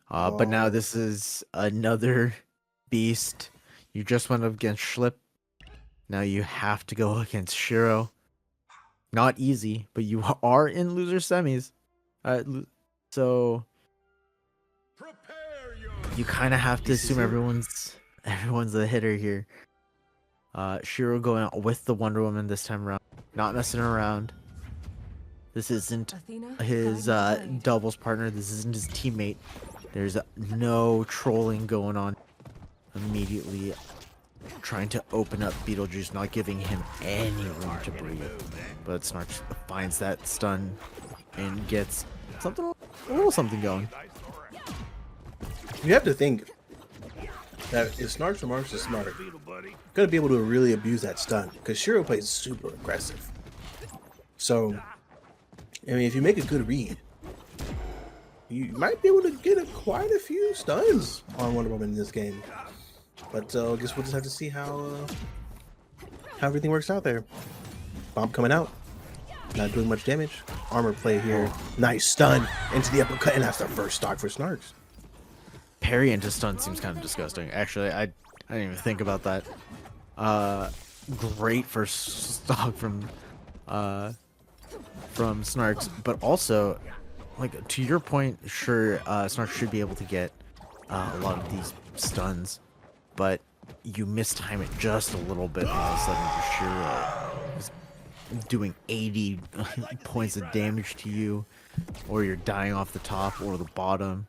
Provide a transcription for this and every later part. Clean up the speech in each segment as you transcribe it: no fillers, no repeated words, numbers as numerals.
But now Oh, this is another beast. You just went up against Schlip. Now you have to go against Shiro. Not easy, but you are in loser semis. So you kind of have to Beast is assume here. everyone's a hitter here. Shiro going out with the Wonder Woman this time around, not messing around. This isn't his doubles partner. This isn't his teammate. There's no trolling going on. Immediately trying to open up Beetlejuice, not giving him any room to breathe. But Snarks finds that stun and gets a little something going. You have to think that if SnarksRemarks is smarter, gonna be able to really abuse that stun because Shiro plays super aggressive. So, I mean, if you make a good read, you might be able to get quite a few stuns on Wonder Woman in this game. But I guess we'll just have to see how everything works out there. Bomb coming out, not doing much damage. Armor play here, nice stun into the uppercut, and that's the first stock for Snarks. Parry into stun seems kind of disgusting. Actually, I didn't even think about that. Great first stock from Snarks, but also, like, to your point, sure, Snarks should be able to get a lot of these stuns, but you mistime it just a little bit, and all of a sudden Shiro is doing 80 points of damage to you, or you're dying off the top or the bottom,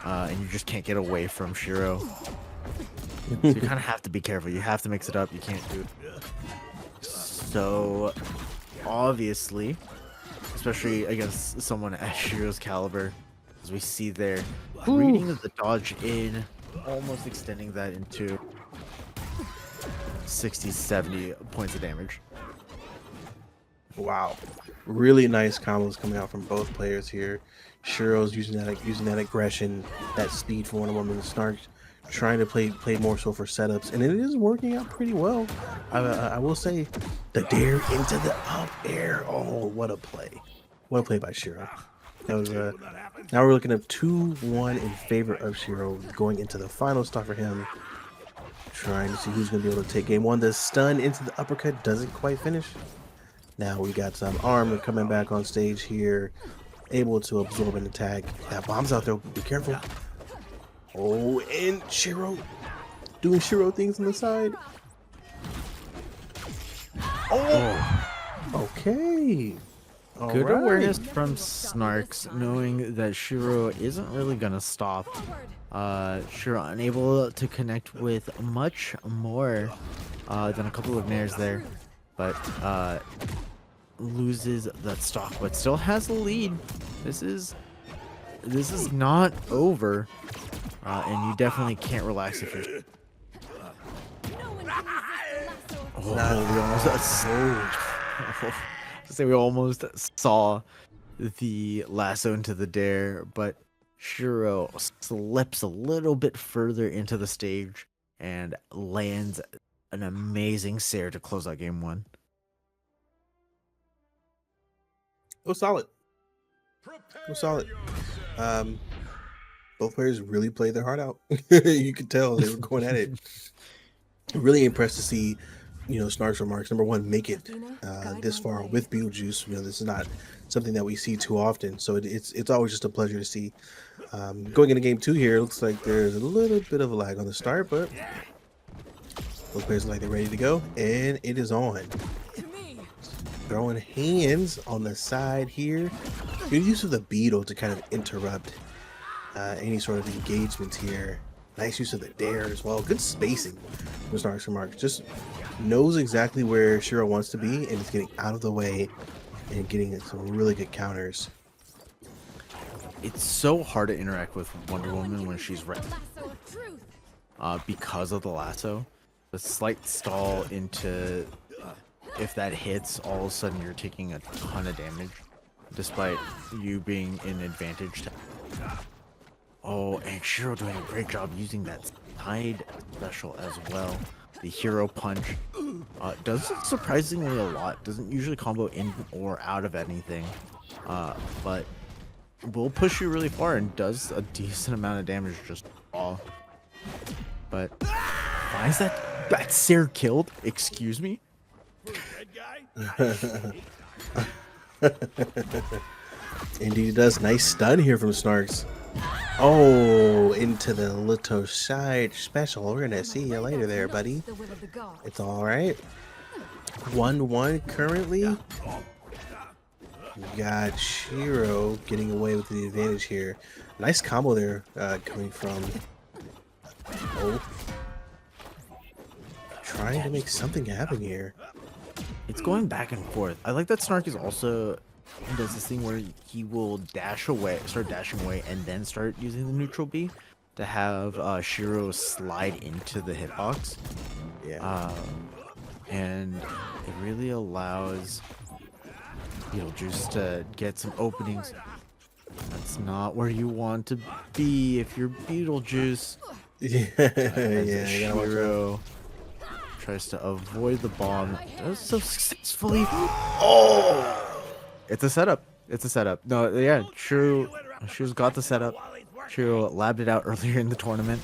and you just can't get away from Shiro. So you kind of have to be careful. You have to mix it up. You can't do it. So, obviously, especially against someone at Shiro's caliber, as we see there, reading the dodge in, almost extending that into 60, 70 points of damage. Wow, really nice combos coming out from both players here. Shiro's using that aggression, that speed for Wonder Woman. Snarks trying to play more so for setups, and it is working out pretty well. I will say, the dare into the up air. Oh, what a play! What a play by Shiro. That was now we're looking at 2-1 in favor of Shiro going into the final stop for him. Trying to see who's going to be able to take game one. The stun into the uppercut doesn't quite finish. Now we got some armor coming back on stage here, able to absorb an attack. That bomb's out there. Be careful. Oh, and Shiro doing Shiro things on the side. Oh, okay. Good awareness from Snarks, knowing that Shiro isn't really gonna stop. Shiro unable to connect with much more than a couple of nairs there, but loses that stock, but still has the lead. This is not over, and you definitely can't relax if you're. We almost saw the lasso into the dare, but Shiro slips a little bit further into the stage and lands an amazing Sair to close out game one. It was solid. It was solid. Both players really played their heart out. You could tell they were going at it. Really impressed to see, SnarksRemarks, number one, make it this far with Beetlejuice. This is not something that we see too often, so it's always just a pleasure to see. Going into game two here, looks like there's a little bit of a lag on the start, but both players look like they're ready to go, and it is on. Throwing hands on the side here. Good use of the beetle to kind of interrupt any sort of engagement here. Nice use of the dare as well. Good spacing from SnarksRemarks. Just knows exactly where Shiro wants to be and is getting out of the way and getting some really good counters. It's so hard to interact with Wonder Woman when she's ready. Because of the lasso. The slight stall into, if that hits, all of a sudden you're taking a ton of damage, despite you being in advantage. Oh, and Shiro doing a great job using that side special as well. The hero punch does it surprisingly a lot. Doesn't usually combo in or out of anything, but will push you really far and does a decent amount of damage just raw. But why is that Sarah killed? Excuse me? Indeed, it does. Nice stun here from Snarks. Oh, into the little side special. We're gonna see you later there, buddy. It's all right. 1-1 currently. We got Shiro getting away with the advantage here. Nice combo there coming from. Oh, trying to make something happen here. It's going back and forth. I like that Snark is also does this thing where he will start dashing away, and then start using the neutral B to have Shiro slide into the hitbox. Yeah. And it really allows Beetlejuice to get some openings. That's not where you want to be if you're Beetlejuice. Yeah. Shiro tries to avoid the bomb. Does so successfully. Oh! It's a setup. It's a setup. No, yeah, Shiro's got the setup. Shiro labbed it out earlier in the tournament.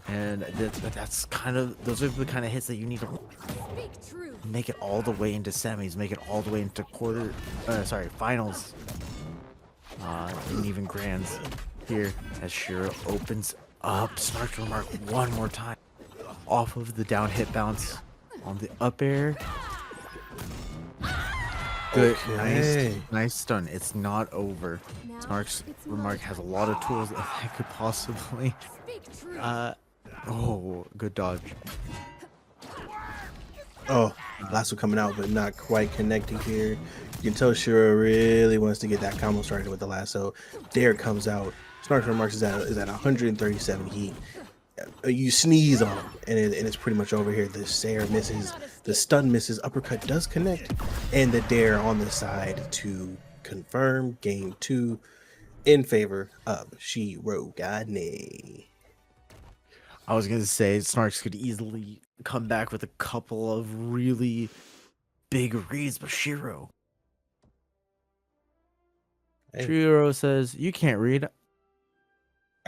And that's kind of, those are the kind of hits that you need to make it all the way into semis, make it all the way into finals, and even grands here as Shiro opens up SnarksRemark one more time off of the down hit bounce on the up air. Good, nice stun. It's not over. SnarksRemark has a lot of tools that could possibly. Oh, good dodge. Oh, last one coming out, but not quite connecting here. You can tell Shiro really wants to get that combo started with the lasso. There it comes out. SnarksRemarks is at 137 heat. You sneeze on him, and it's pretty much over here. The Sarah misses, the stun misses, uppercut does connect, and the dare on the side to confirm game 2 in favor of Shirogane. I was gonna say Snarks could easily come back with a couple of really big reads, but Shiro. Hey. Shiro says, "You can't read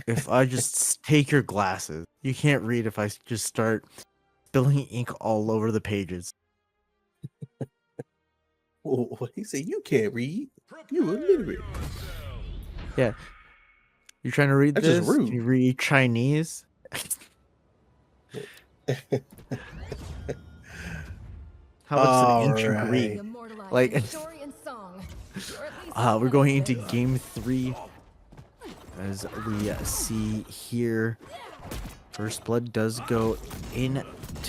if I just take your glasses. You can't read if I just start spilling ink all over the pages." Well, he said, "You can't read. You illiterate." Yeah, you're trying to read That's this? just rude. Can you read Chinese? How about some ancient Greek? Like, we're going into game 3. As we see here, first blood does go into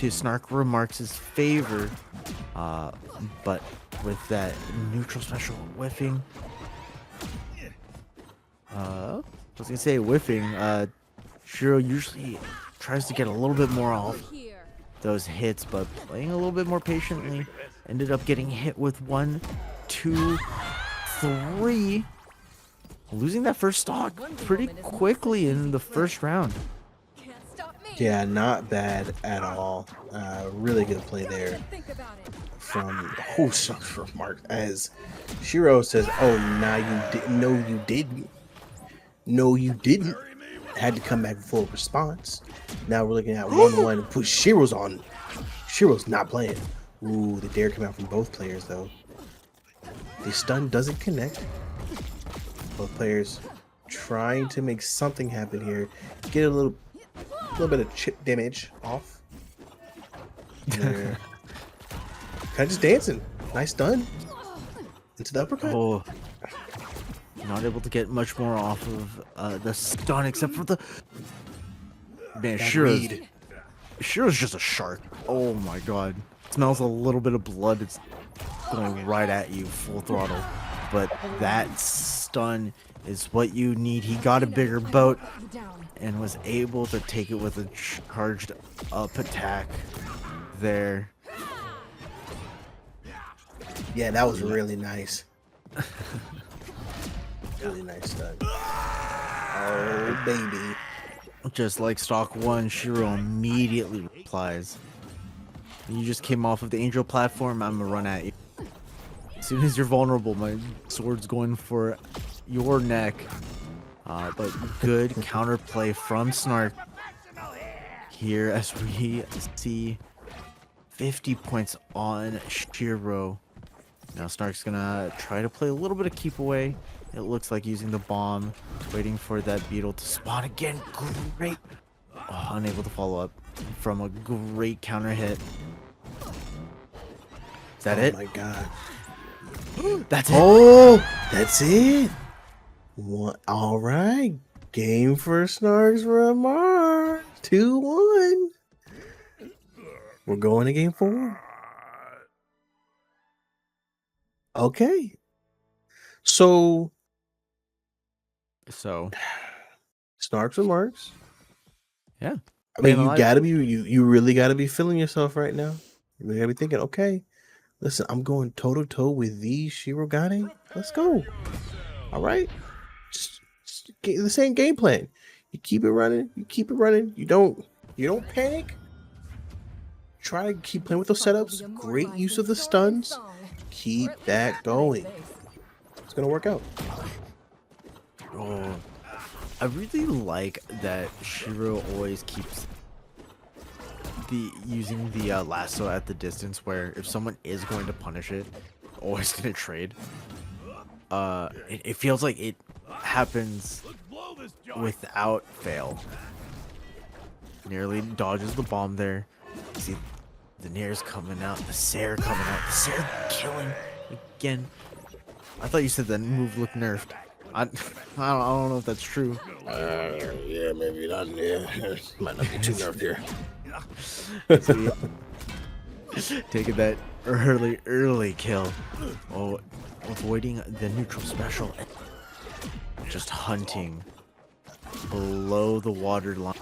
SnarksRemarks' favor, but with that neutral special whiffing, I was gonna say whiffing, Shiro usually tries to get a little bit more off those hits, but playing a little bit more patiently, ended up getting hit with 1, 2, 3. Losing that first stock pretty quickly in the first round. Yeah, not bad at all. Really good play there from SnarksRemarks, as Shiro says, "Oh, now you didn't. No, you didn't. No, you didn't." Had to come back with full response. Now we're looking at 1-1 and put Shiro's on. Shiro's not playing. Ooh, the dare came out from both players though. The stun doesn't connect. Both players trying to make something happen here. Get a little bit of chip damage off. Kind of just dancing. Nice stun. Into the uppercut. Oh, not able to get much more off of the stun, except for the man. Shiro's just a shark. Oh my god, smells a little bit of blood. It's going right at you, full throttle. But that stun is what you need. He got a bigger boat and was able to take it with a charged up attack there. Yeah, that was really nice. Really nice stun. Oh, baby. Just like stock 1, Shiro immediately replies, "You just came off of the angel platform, I'm gonna run at you." As soon as you're vulnerable, my sword's going for your neck. But good counterplay from Snark here as we see 50 points on Shiro. Now Snark's gonna try to play a little bit of keep away. It looks like using the bomb, waiting for that beetle to spawn again. Great. Oh, unable to follow up from a great counter hit. Is that it? Oh my god. That's it. Oh, that's it. What? All right. Game for SnarksRemarks. 2-1. We're going to game 4. Okay. So SnarksRemarks. Yeah. I mean, Man you alive. gotta be you really gotta be feeling yourself right now. You really gotta be thinking, okay, listen, I'm going toe to toe with the Shirogane. Let's go. All right. Just get the same game plan. You keep it running. You keep it running. You don't panic. Try to keep playing with those setups. Great use of the stuns. Keep that going. It's gonna work out. Oh, I really like that Shiro always keeps using the lasso at the distance, where if someone is going to punish it, always gonna trade. It feels like it happens without fail. Nearly dodges the bomb there. See the Nair's coming out, the Sair coming out, the Sair killing again. I thought you said that move looked nerfed. I don't know if that's true. Yeah, maybe not. Yeah, might not be too nerfed here. Taking that early kill. Oh, avoiding the neutral special. Just hunting below the water line.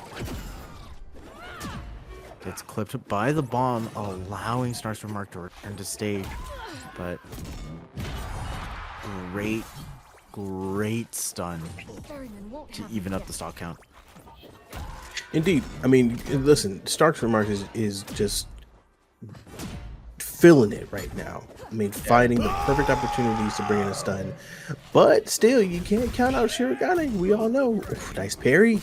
Gets clipped by the bomb, allowing SnarksRemarks to return to stage. But great stun to even up the stock count. Indeed. I mean, listen, SnarksRemarks is just feeling it right now. I mean, finding the perfect opportunities to bring in a stun. But still, you can't count out Shirogane. We all know. Oof, nice parry.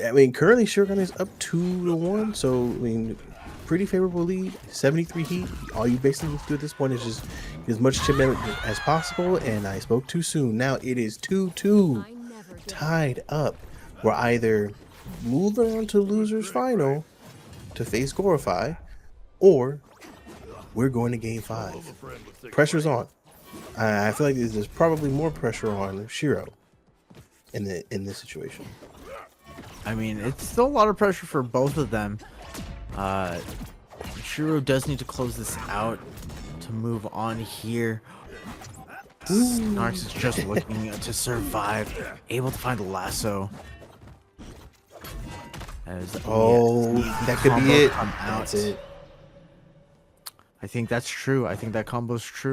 I mean, currently Shirogane is up 2-1. So, I mean, pretty favorable lead. 73 heat. All you basically need to do at this point is just get as much chip damage as possible. And I spoke too soon. Now it is 2-2. Tied up. We're either moving on to loser's final to face Gorify, or we're going to game 5. Pressure's on. I feel like there's probably more pressure on Shiro in this situation. I mean, it's still a lot of pressure for both of them. Shiro does need to close this out to move on here. Snarks is just looking to survive, able to find a lasso. That could be it. That's it. I think that's true. I think that combo's true.